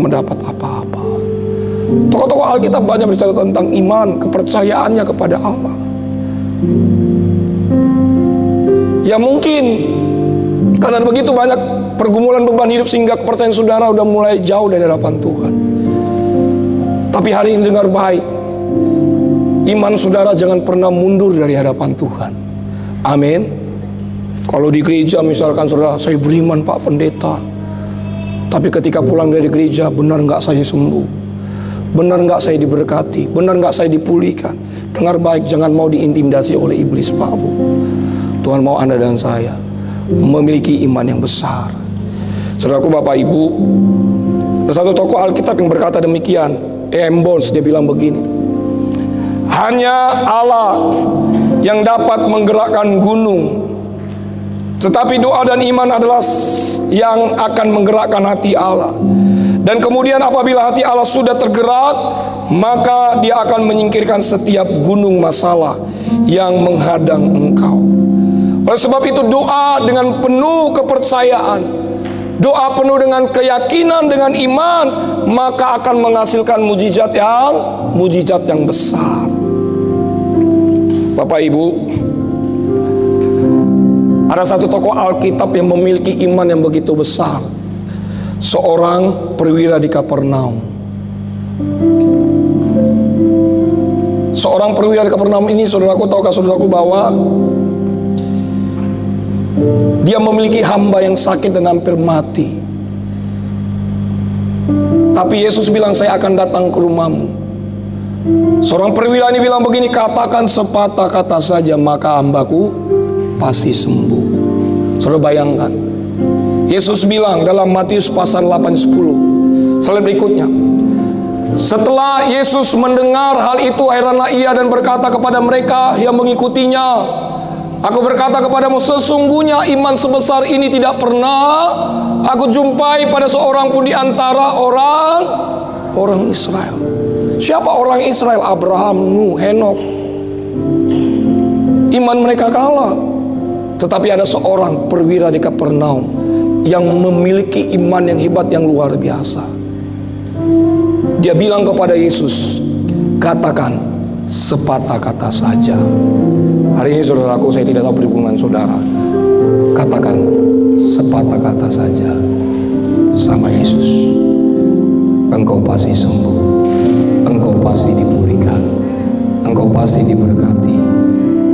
mendapat apa-apa. Tokoh-tokoh Alkitab banyak bicara tentang iman, kepercayaannya kepada Allah. Ya mungkin karena begitu banyak pergumulan beban hidup sehingga kepercayaan saudara udah mulai jauh dari hadapan Tuhan. Tapi hari ini dengar baik, iman saudara jangan pernah mundur dari hadapan Tuhan. Amin. Kalau di gereja misalkan saudara, saya beriman Pak Pendeta, tapi ketika pulang dari gereja, benar nggak saya sembuh? Benar nggak saya diberkati? Benar nggak saya dipulihkan? Dengar baik, jangan mau diintimidasi oleh iblis Pak Bu. Tuhan mau Anda dan saya memiliki iman yang besar. Saudaraku, Bapak Ibu, ada satu tokoh Alkitab yang berkata demikian. E.M. Bones, dia bilang begini, hanya Allah yang dapat menggerakkan gunung, tetapi doa dan iman adalah yang akan menggerakkan hati Allah. Dan kemudian apabila hati Allah sudah tergerak, maka dia akan menyingkirkan setiap gunung masalah yang menghadang engkau. Oleh sebab itu, doa dengan penuh kepercayaan, doa penuh dengan keyakinan, dengan iman, maka akan menghasilkan mujizat yang besar. Bapak Ibu, ada satu tokoh Alkitab yang memiliki iman yang begitu besar. Seorang perwira di Kapernaum. Seorang perwira di Kapernaum ini, saudaraku, tahukah saudaraku bahwa dia memiliki hamba yang sakit dan hampir mati. Tapi Yesus bilang, saya akan datang ke rumahmu. Seorang perwira ini bilang begini, katakan sepatah kata saja, maka hambaku pasti sembuh. Saudara bayangkan, Yesus bilang dalam Matius pasal 8-10, slide berikutnya, setelah Yesus mendengar hal itu, heranlah ia dan berkata kepada mereka yang mengikutinya, aku berkata kepadamu, sesungguhnya iman sebesar ini tidak pernah aku jumpai pada seorang pun di antara orang Israel. Siapa orang Israel? Abraham, Nuh, Henok. Iman mereka kalah. Tetapi ada seorang perwira di Kapernaum yang memiliki iman yang hebat, yang luar biasa. Dia bilang kepada Yesus, katakan sepatah kata saja. Hari ini saudaraku, saya tidak tahu perhubungan saudara. Katakan sepatah kata saja sama Yesus. Engkau pasti sembuh. Engkau pasti dipulihkan. Engkau pasti diberkati.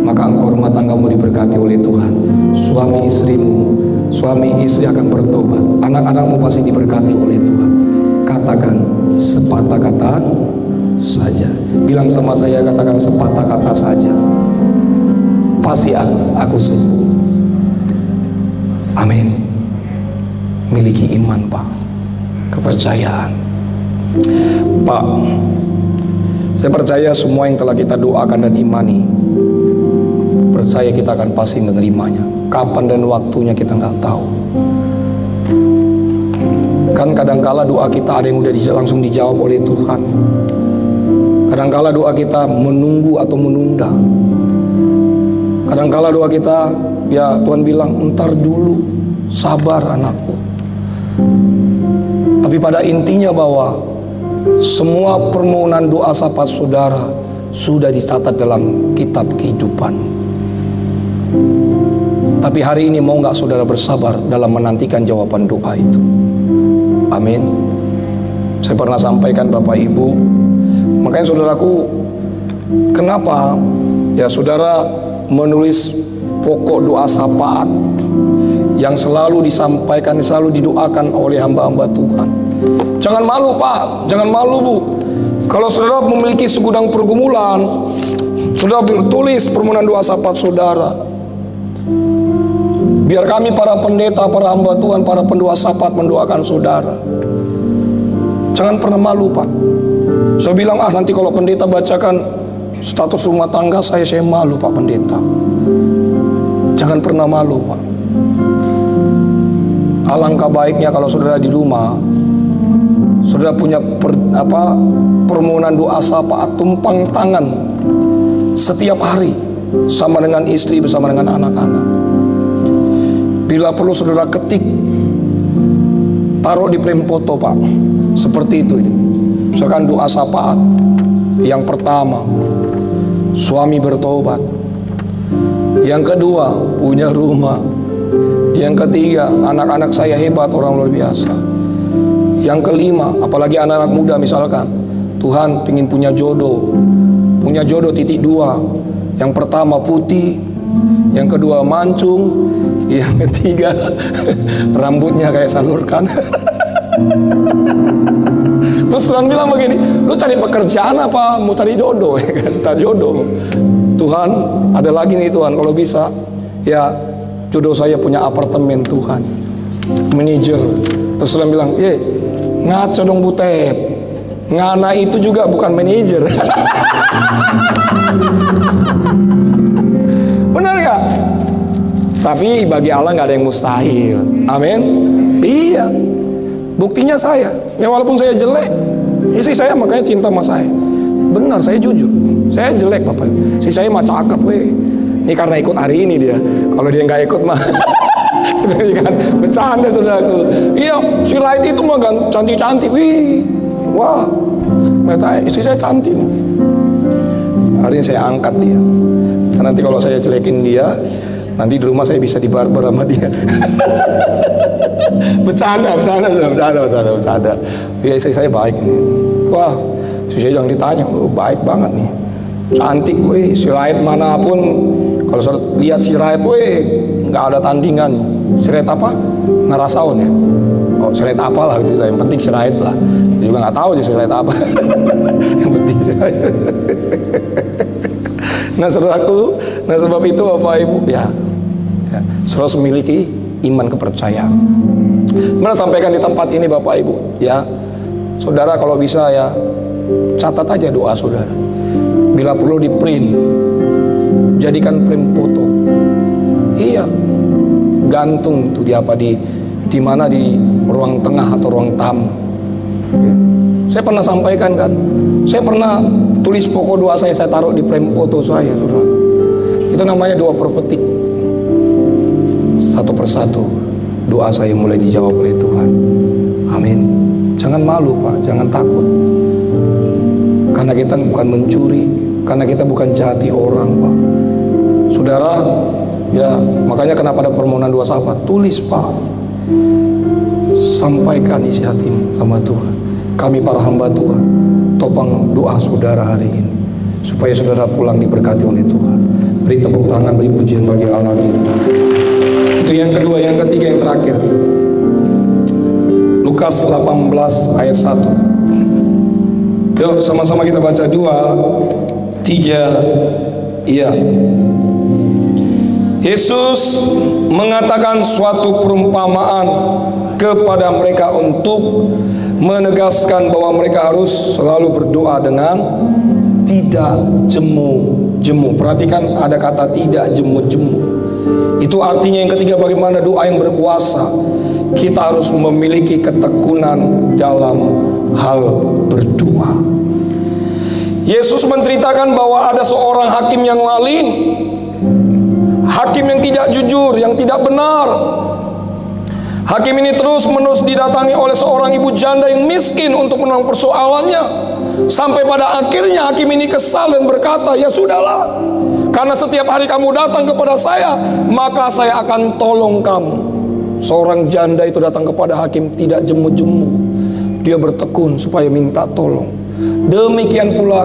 Maka engkau rumah tanggamu diberkati oleh Tuhan. Suami istri akan bertobat. Anak-anakmu pasti diberkati oleh Tuhan. Katakan sepatah kata saja. Bilang sama saya, katakan sepatah kata saja. Pasti aku sembuh. Amin. Miliki iman Pak, kepercayaan. Pak, saya percaya semua yang telah kita doakan dan imani, percaya kita akan pasti menerimanya. Kapan dan waktunya kita nggak tahu. Kan kadangkala doa kita ada yang udah langsung dijawab oleh Tuhan. Kadangkala doa kita menunggu atau menunda. Kadangkala doa kita, ya Tuhan bilang, entar dulu, sabar anakku. Tapi pada intinya bahwa semua permohonan doa syafaat saudara sudah dicatat dalam kitab kehidupan. Tapi hari ini mau nggak saudara bersabar dalam menantikan jawaban doa itu? Amin. Saya pernah sampaikan Bapak Ibu, makanya saudaraku, kenapa ya saudara menulis pokok doa syafaat yang selalu disampaikan, selalu didoakan oleh hamba-hamba Tuhan. Jangan malu Pak, jangan malu Bu. Kalau saudara memiliki segudang pergumulan, saudara tulis permohonan doa syafaat saudara. Biar kami para pendeta, para hamba Tuhan, para pendoa syafaat mendoakan saudara. Jangan pernah malu Pak. Saya bilang, nanti kalau pendeta bacakan status rumah tangga saya malu Pak Pendeta. Jangan pernah malu Pak. Alangkah baiknya kalau saudara di rumah, saudara punya permohonan doa syafaat tumpang tangan setiap hari sama dengan istri, bersama dengan anak-anak. Bila perlu saudara ketik, taruh di frame foto Pak. seperti itu ini. Misalkan doa syafaat. Yang pertama, suami bertobat. Yang kedua, punya rumah. Yang ketiga, anak-anak saya hebat, orang luar biasa. Yang kelima, apalagi anak-anak muda misalkan, Tuhan pengen punya jodoh. Punya jodoh titik dua. Yang pertama putih, yang kedua mancung, yang ketiga rambutnya kayak salurkan. Terus Tuhan bilang begini, lu cari pekerjaan apa mau cari jodoh? Tak jodoh. Tuhan, ada lagi nih Tuhan, kalau bisa ya jodoh saya punya apartemen Tuhan, manajer. Terus Tuhan bilang, ngaco dong Butet, ngana itu juga bukan manajer. Benar gak? Tapi bagi Allah gak ada yang mustahil. Amin. Iya. Buktinya saya, ya walaupun saya jelek, istri saya makanya cinta sama saya. Benar, saya jujur, saya jelek Bapak. Si saya mah cakep weh. Ini karena ikut hari ini dia. Kalau dia nggak ikut mah kan bercanda saudaraku. Iya, si Light itu mah cantik-cantik. Wih, wah, istri saya cantik. Hari ini saya angkat dia. Karena nanti kalau saya jelekin dia, nanti di rumah saya bisa dibarbar sama dia. Bercanda. Ya, istri saya baik nih. Wah, istri saya jangan ditanya, baik banget nih. Cantik, weh. Si Light manapun, kalau saya lihat si Light, weh, nggak ada tandingan. Si Light apa? Ngarasaun ya. Oh, si Light apa lah gitu. Yang penting si Light lah. Dia juga nggak tahu aja si Light apa. Yang penting si Light. Nah saudaraku, nah sebab itu Bapak Ibu ya harus memiliki iman kepercayaan. Mana sampaikan di tempat ini Bapak Ibu ya, saudara kalau bisa ya catat aja doa saudara. Bila perlu di print, jadikan frame foto. Iya, gantung tuh di apa di mana di ruang tengah atau ruang tamu. Ya. Saya pernah sampaikan kan, saya pernah tulis pokok doa saya taruh di frame foto saya, saudara. Itu namanya doa perpetik. Satu persatu doa saya mulai dijawab oleh Tuhan. Amin. Jangan malu Pak, jangan takut. Karena kita bukan mencuri, karena kita bukan jati orang Pak. Saudara, ya makanya kenapa ada permohonan doa syafaat? Tulis Pak. Sampaikan isi hatimu sama Tuhan. Kami para hamba Tuhan, topang doa saudara hari ini supaya saudara pulang diberkati oleh Tuhan. Beri tepuk tangan, beri pujian bagi Allah kita. Itu yang kedua, yang ketiga, yang terakhir. Lukas 18 ayat 1. Yuk sama-sama kita baca 2, 3. Iya. Yesus mengatakan suatu perumpamaan kepada mereka untuk menegaskan bahwa mereka harus selalu berdoa dengan tidak jemu-jemu. Perhatikan ada kata tidak jemu-jemu. Itu artinya yang ketiga, bagaimana doa yang berkuasa. Kita harus memiliki ketekunan dalam hal berdoa. Yesus menceritakan bahwa ada seorang hakim yang lalim, hakim yang tidak jujur, yang tidak benar. Hakim ini terus-menerus didatangi oleh seorang ibu janda yang miskin untuk menolong persoalannya. Sampai pada akhirnya hakim ini kesal dan berkata, ya sudahlah, karena setiap hari kamu datang kepada saya, maka saya akan tolong kamu. Seorang janda itu datang kepada hakim tidak jemu-jemu. Dia bertekun supaya minta tolong. Demikian pula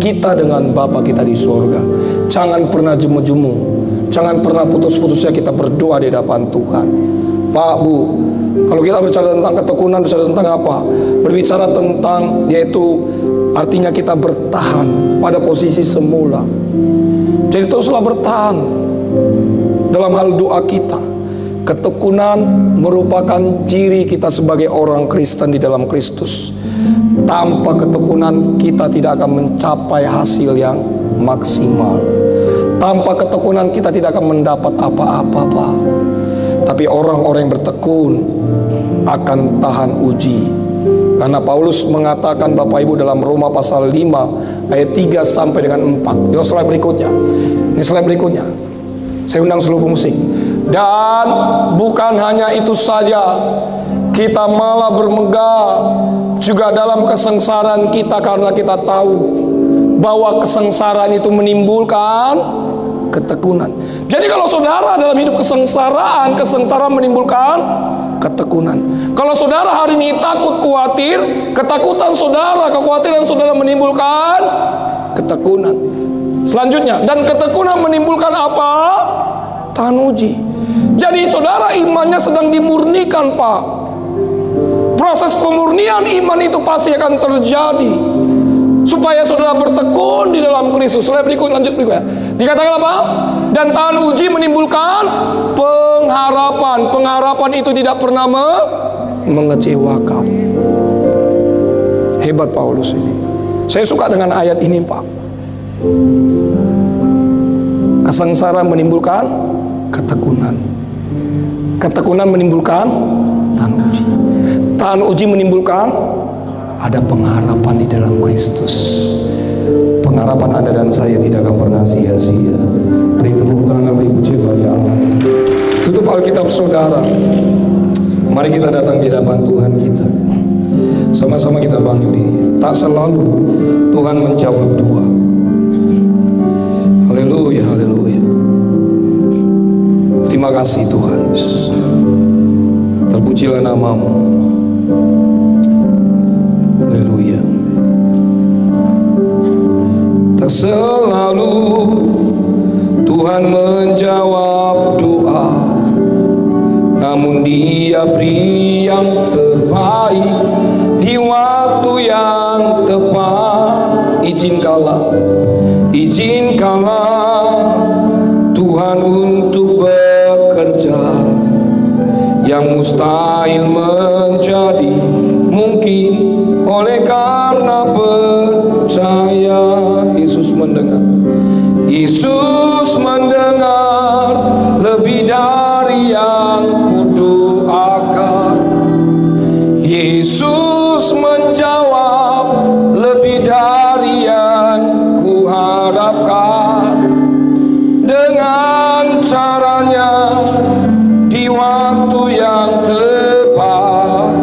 kita dengan Bapa kita di surga. Jangan pernah jemu-jemu. Jangan pernah putus-putusnya kita berdoa di hadapan Tuhan. Pak, Bu, kalau kita berbicara tentang ketekunan, berbicara tentang apa? Berbicara tentang, yaitu artinya kita bertahan pada posisi semula. Jadi teruslah bertahan dalam hal doa kita. Ketekunan merupakan ciri kita sebagai orang Kristen di dalam Kristus. Tanpa ketekunan kita tidak akan mencapai hasil yang maksimal. Tanpa ketekunan kita tidak akan mendapat apa-apa, Pak. Tapi orang-orang yang bertekun akan tahan uji. Karena Paulus mengatakan Bapak Ibu dalam Roma pasal 5 ayat 3 sampai dengan 4. Yuk slide berikutnya. Ini slide berikutnya. Saya undang seluruh musik. Dan bukan hanya itu saja, kita malah bermegah juga dalam kesengsaraan kita, karena kita tahu bahwa kesengsaraan itu menimbulkan ketekunan. Jadi kalau saudara dalam hidup kesengsaraan, kesengsaraan menimbulkan ketekunan. Kalau saudara hari ini takut, khawatir, ketakutan saudara, kekhawatiran saudara menimbulkan ketekunan. Selanjutnya, dan ketekunan menimbulkan apa? Tahan uji. Jadi saudara imannya sedang dimurnikan, Pak. Proses pemurnian iman itu pasti akan terjadi supaya saudara bertekun di dalam Kristus. Lanjut berikutnya. Dikatakan apa? Dan tahan uji menimbulkan pengharapan. Pengharapan itu tidak pernah mengecewakan. Hebat Paulus ini. Saya suka dengan ayat ini, Pak. Kesengsaraan menimbulkan ketekunan. Ketekunan menimbulkan tahan uji. Tahan uji menimbulkan ada pengharapan di dalam Kristus. Pengharapan Anda dan saya tidak akan pernah sia-sia. Beri tepuk tangan, beri puji bagi Allah. Tutup Alkitab saudara. Mari kita datang di hadapan Tuhan kita. Sama-sama kita bangkit diri. Tak selalu Tuhan menjawab doa. Haleluya, haleluya. Terima kasih Tuhan Yesus. Terpujilah namamu. Haleluya. Tak selalu Tuhan menjawab doa, namun Dia beri yang terbaik di waktu yang tepat. Izinkanlah Tuhan untuk bekerja, yang mustahil menjadi mungkin oleh karena percaya. Yesus mendengar. Yesus mendengar lebih dari yang kudoakan. Yesus menjawab lebih dari yang kuharapkan. Dengan caranya di waktu yang tepat,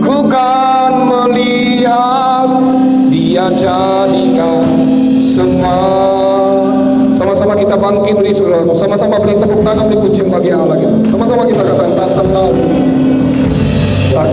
ku kan melihat Dia jadikan semua. Sama-sama kita bangkit beri saudara. Sama-sama beri tepuk tangan, beri pujian bagi Allah kita. Sama-sama kita katakan tak selalu. Tak